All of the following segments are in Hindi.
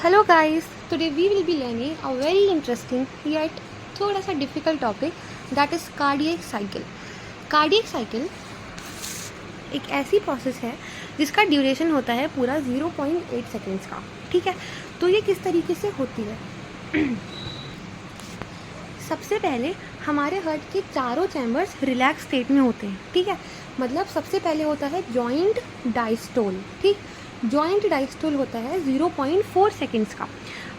Hello guys, today we will be learning a very interesting yet थोड़ा सा difficult topic that is cardiac cycle. Cardiac cycle एक ऐसी प्रोसेस है जिसका ड्यूरेशन होता है पूरा 0.8 सेकेंड्स का. ठीक है, तो ये किस तरीके से होती है. सबसे पहले हमारे हार्ट के चारों चैम्बर्स रिलैक्स स्टेट में होते हैं. ठीक है, मतलब सबसे पहले होता है जॉइंट डायस्टोल. ठीक, जॉइंट डायस्टोल होता है 0.4 सेकेंड्स का.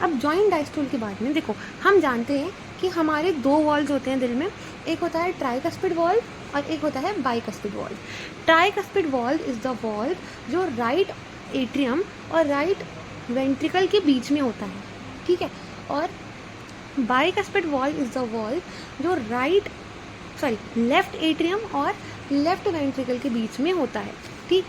अब जॉइंट डायस्टोल के बाद में देखो, हम जानते हैं कि हमारे दो वॉल्व्स होते हैं दिल में. एक होता है ट्राइकस्पिड वॉल्व और एक होता है bicuspid valve. Tricuspid valve is the valve जो राइट एट्रियम और राइट वेंट्रिकल के बीच में होता है. ठीक है, और bicuspid valve is the valve जो लेफ्ट एट्रियम और लेफ्ट वेंट्रिकल के बीच में होता है. ठीक,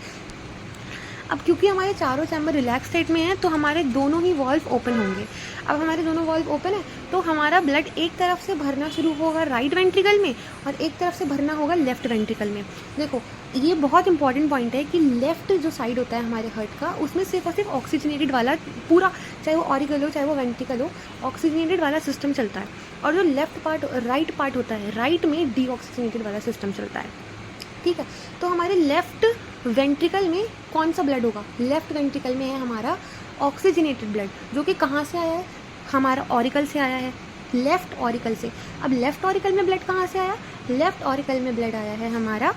अब क्योंकि हमारे चारों चैम्बर रिलैक्स स्टेट में हैं तो हमारे दोनों ही वॉल्व ओपन होंगे. अब हमारे दोनों वॉल्व ओपन है तो हमारा ब्लड एक तरफ से भरना शुरू होगा राइट वेंट्रिकल में और एक तरफ से भरना होगा लेफ्ट वेंट्रिकल में. देखो, ये बहुत इंपॉर्टेंट पॉइंट है कि लेफ्ट जो साइड होता है हमारे हार्ट का, उसमें सिर्फ और सिर्फ ऑक्सीजनेटेड वाला पूरा, चाहे वो ऑरिकल हो चाहे वो वेंट्रिकल हो, ऑक्सीजनेटेड वाला सिस्टम चलता है. और जो लेफ्ट पार्ट राइट पार्ट होता है, राइट में डीऑक्सीजनेटेड वाला सिस्टम चलता है. ठीक है, तो हमारे लेफ्ट वेंट्रिकल में कौन सा ब्लड होगा? लेफ्ट वेंट्रिकल में है हमारा ऑक्सीजनेटेड ब्लड, जो कि कहाँ से आया है? हमारा ऑरिकल से आया है, लेफ्ट ऑरिकल से. अब लेफ्ट ऑरिकल में ब्लड कहाँ से आया? लेफ्ट ऑरिकल में ब्लड आया है हमारा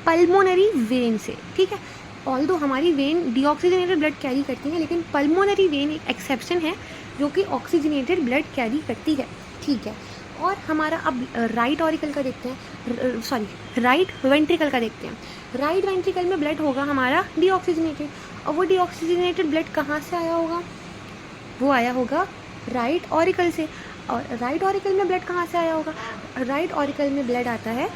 पल्मोनरी वेन से. ठीक है, ऑल्दो हमारी वेन डीऑक्सीजनेटेड ब्लड कैरी करती है, लेकिन पल्मोनरी वेन एक एक्सेप्शन है जो कि ऑक्सीजनेटेड ब्लड कैरी करती है. ठीक है, और हमारा अब राइट ऑरिकल का देखते हैं, राइट वेंट्रिकल का देखते हैं. राइट वेंट्रिकल में ब्लड होगा हमारा डीऑक्सीजनेटेड, और वो डीऑक्सीजनेटेड ब्लड कहाँ से आया होगा? वो आया होगा राइट ऑरिकल से. और राइट ऑरिकल में ब्लड कहाँ से आया होगा? राइट ऑरिकल में ब्लड आता है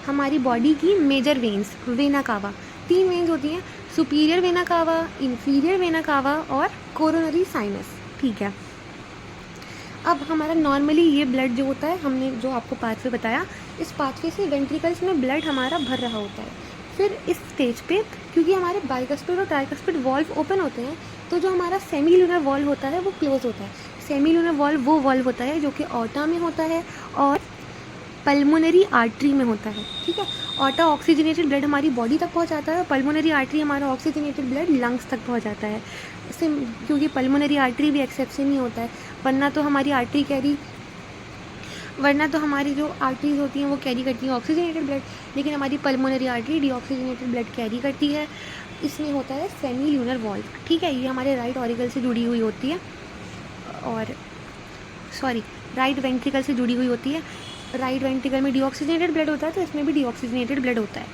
हमारी बॉडी की major veins, vena cava. 3 veins होती हैं, superior vena cava, inferior vena cava और कोरोनरी साइनस. ठीक है, अब हमारा नॉर्मली ये ब्लड जो होता है, हमने जो आपको पाथवे बताया, इस पाथवे से वेंट्रिकल्स में ब्लड हमारा भर रहा होता है. फिर इस स्टेज पे क्योंकि हमारे बाइकस्पिड और ट्राइकस्पिड वॉल्व ओपन होते हैं, तो जो हमारा सेमील्यूनर वॉल्व होता है वो क्लोज होता है. सेमील्यूनर वॉल्व वो वॉल्व होता है जो कि ऑर्टा में होता है और पल्मोनरी आर्टरी में होता है. ठीक है, ऑर्टा ऑक्सीजनेटेड ब्लड हमारी बॉडी तक पहुंचाता है और पल्मोनरी आर्टरी हमारा ऑक्सीजनेटेड ब्लड लंग्स तक पहुंचाता है. क्योंकि पल्मोनरी आर्टरी भी एक्सेप्शन ही होता है, वरना तो हमारी जो आर्टरीज होती हैं वो कैरी करती हैं ऑक्सीजनेटेड ब्लड, लेकिन हमारी pulmonary artery deoxygenated blood carry करती है. इसमें होता है सेमील्यूनर वॉल्व. ठीक है, ये हमारे राइट ऑरिकल से जुड़ी हुई होती है और राइट वेंट्रिकल से जुड़ी हुई होती है. राइट वेंट्रिकल में डीऑक्सीजनेटेड ब्लड होता है तो इसमें भी डीऑक्सीजनेटेड ब्लड होता है.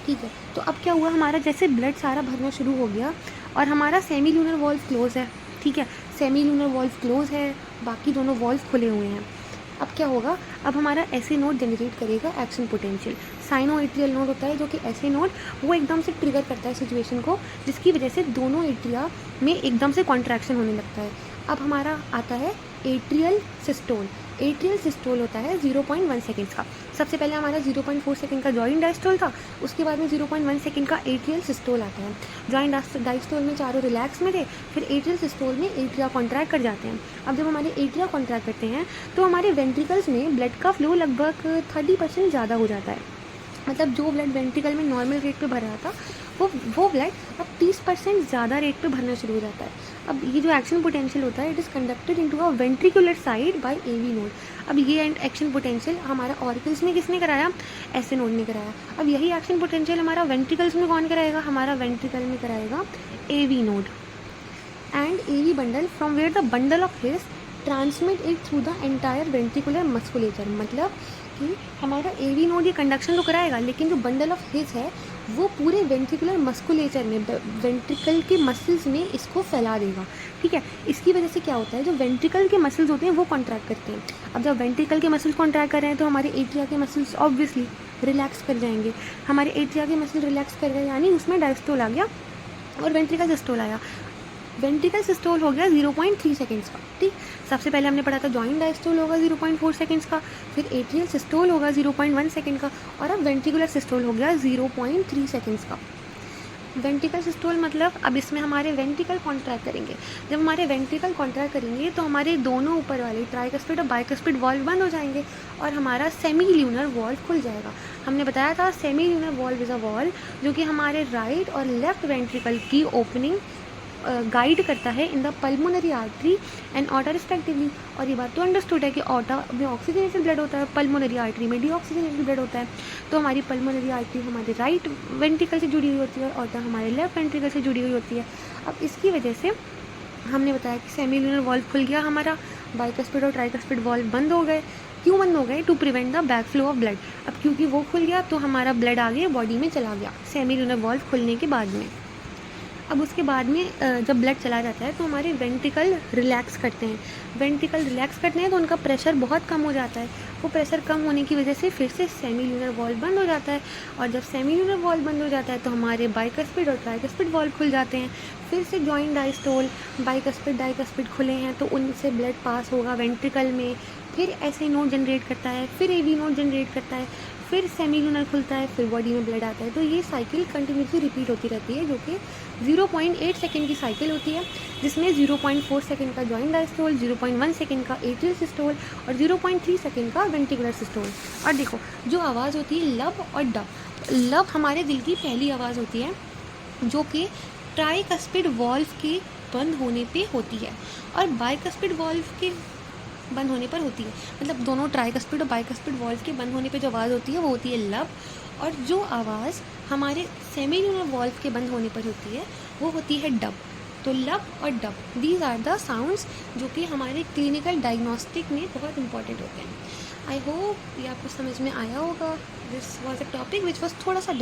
ठीक है, तो अब क्या हुआ, हमारा जैसे ब्लड सारा भरना शुरू हो गया और हमारा सेमील्यूनर वॉल्व क्लोज है. ठीक है, सेमील्यूनर वॉल्व क्लोज है, बाकी दोनों वॉल्व खुले हुए हैं. अब क्या होगा, अब हमारा ऐसे नोड जनरेट करेगा एक्शन पोटेंशियल. साइनोएट्रियल नोड होता है जो कि ऐसे नोड वो एकदम से ट्रिगर करता है सिचुएशन को, जिसकी वजह से दोनों एट्रिया में एकदम से कॉन्ट्रैक्शन होने लगता है. अब हमारा आता है एट्रियल सिस्टोल. एट्रियल सिस्टोल होता है 0.1 सेकेंड्स का. सबसे पहले हमारा 0.4 सेकेंड का जॉइंट डायस्टोल था, उसके बाद में 0.1 सेकेंड का एट्रियल सिस्टोल आता है. जॉइंट डायस्टोल में चारों रिलैक्स में थे, फिर एट्रियल सिस्टोल में एट्रिया कॉन्ट्रैक्ट कर जाते हैं. अब जब हमारे एट्रिया कॉन्ट्रैक्ट करते हैं तो हमारे वेंट्रिकल्स में ब्लड का फ्लो लगभग 30% ज़्यादा हो जाता है. मतलब जो ब्लड वेंट्रिकल में नॉर्मल रेट पे भर रहा था वो ब्लड अब 30% ज़्यादा रेट पे भरना शुरू हो जाता है. अब ये जो एक्शन पोटेंशियल होता है, it is conducted into a ventricular side by AV node. अब ये एक्शन पोटेंशियल हमारा ऑरिकल्स में किसने कराया? ऐसे नोड ने कराया. अब यही एक्शन पोटेंशियल हमारा वेंट्रिकल्स में कौन कराएगा? हमारा वेंट्रिकल में कराएगा AV node. And AV bundle from where the bundle of his transmit it through the entire ventricular musculature. मतलब कि हमारा एवी नोड ये कंडक्शन तो कराएगा, लेकिन जो बंडल ऑफ हिज है वो पूरे वेंट्रिकुलर मस्कुलेचर में, वेंट्रिकल के मसल्स में इसको फैला देगा. ठीक है, इसकी वजह से क्या होता है, जो वेंट्रिकल के मसल्स होते हैं वो कॉन्ट्रैक्ट करते हैं. अब जब वेंट्रिकल के मसल्स कॉन्ट्रैक्ट कर रहे हैं तो हमारे एट्रिया के मसल्स ऑब्वियसली रिलैक्स कर जाएंगे. हमारे एट्रिया के मसल रिलैक्स कर गए यानी उसमें डायस्टोल आ गया और वेंट्रिकल सिस्टोल आया. वेंट्रिकल सिस्टोल हो गया 0.3 सेकेंड्स का. ठीक, सबसे पहले हमने पढ़ा था जॉइंट डायस्टोल होगा 0.4 सेकेंड्स का, फिर एट्रियल सिस्टोल होगा 0.1 सेकेंड का, और अब वेंट्रिकुलर सिस्टोल हो गया 0.3 सेकेंड्स का. वेंट्रिकल सिस्टोल मतलब अब इसमें हमारे वेंट्रिकल कॉन्ट्रैक्ट करेंगे। जब हमारे वेंट्रिकल कॉन्ट्रैक्ट करेंगे तो हमारे दोनों ऊपर वाले ट्राइकस्पिड और बाइकस्पिड वॉल्व बंद हो जाएंगे और हमारा सेमी ल्यूनर वॉल्व खुल जाएगा। हमने बताया था semi lunar valve is a valve जो कि हमारे राइट और लेफ्ट वेंट्रिकल की ओपनिंग गाइड करता है in the pulmonary artery and otter respectively. और ये बात तो अंडरस्टूड है कि ऑर्टा में ऑक्सीजनेटेड ब्लड होता है, पल्मोनरी आर्टरी में डीऑक्सीजनेटेड ब्लड होता है। तो हमारी पल्मोनरी आर्टरी हमारे राइट वेंट्रिकल से जुड़ी हुई होती है और ऑर्टा हमारे लेफ्ट वेंट्रिकल से जुड़ी हुई होती है। अब इसकी वजह से हमने बताया कि सेमी ल्यूनर वॉल्व खुल गया हमारा, बाइकस्पिड और ट्राइकस्पिड वॉल्व बंद हो गए। क्यों बंद हो गए? To prevent the back flow of blood. अब क्योंकि वो खुल गया तो हमारा ब्लड आगे बॉडी में चला गया सेमी ल्यूनर वॉल्व खुलने के बाद में। अब उसके बाद में जब ब्लड चला जाता है तो हमारे वेंट्रिकल रिलैक्स करते हैं। वेंट्रिकल रिलैक्स करते हैं तो उनका प्रेशर बहुत कम हो जाता है। वो प्रेशर कम होने की वजह से फिर से सेमी ल्यूनर वॉल्व बंद हो जाता है और जब सेमी ल्यूनर वॉल्व बंद हो जाता है तो हमारे बाइकस्पिड और ट्राइकस्पिड वॉल्व खुल जाते हैं। फिर से जॉइंट डायस्टोल, बाइकस्पिड डाइकस्पिड खुले हैं तो उनसे ब्लड पास होगा वेंट्रिकल में, फिर ऐसे नोड जनरेट करता है, फिर एवी नोड जनरेट करता है, फिर सेमी ल्यूनर खुलता है, फिर बॉडी में ब्लड आता है। तो ये साइकिल कंटिन्यूसली रिपीट होती रहती है जो कि 0.8 सेकेंड की साइकिल होती है, जिसमें 0.4 सेकेंड का जॉइंट डायस्टोल, 0.1 सेकेंड का एट्रियल सिस्टोल और 0.3 सेकेंड का वेंट्रिकुलर सिस्टोल। और देखो जो आवाज़ होती है लब और डब, लब हमारे दिल की पहली आवाज़ होती है जो कि ट्राइकस्पिड वॉल्व के बंद होने पे होती है और बाइकस्पिड वॉल्व के बंद होने पर होती है। मतलब दोनों ट्राइकस्पिड और बाइकस्पिड वॉल्व के बंद होने पे जो आवाज़ होती है वो होती है लब, और जो आवाज़ हमारे सेमी ल्यूनर वॉल्व के बंद होने पर होती है वो होती है डब। तो लब और dub, these are the sounds जो कि हमारे क्लिनिकल डायग्नोस्टिक में बहुत इंपॉर्टेंट होते हैं। आई होप ये आपको समझ में आया होगा। This was a topic which was थोड़ा सा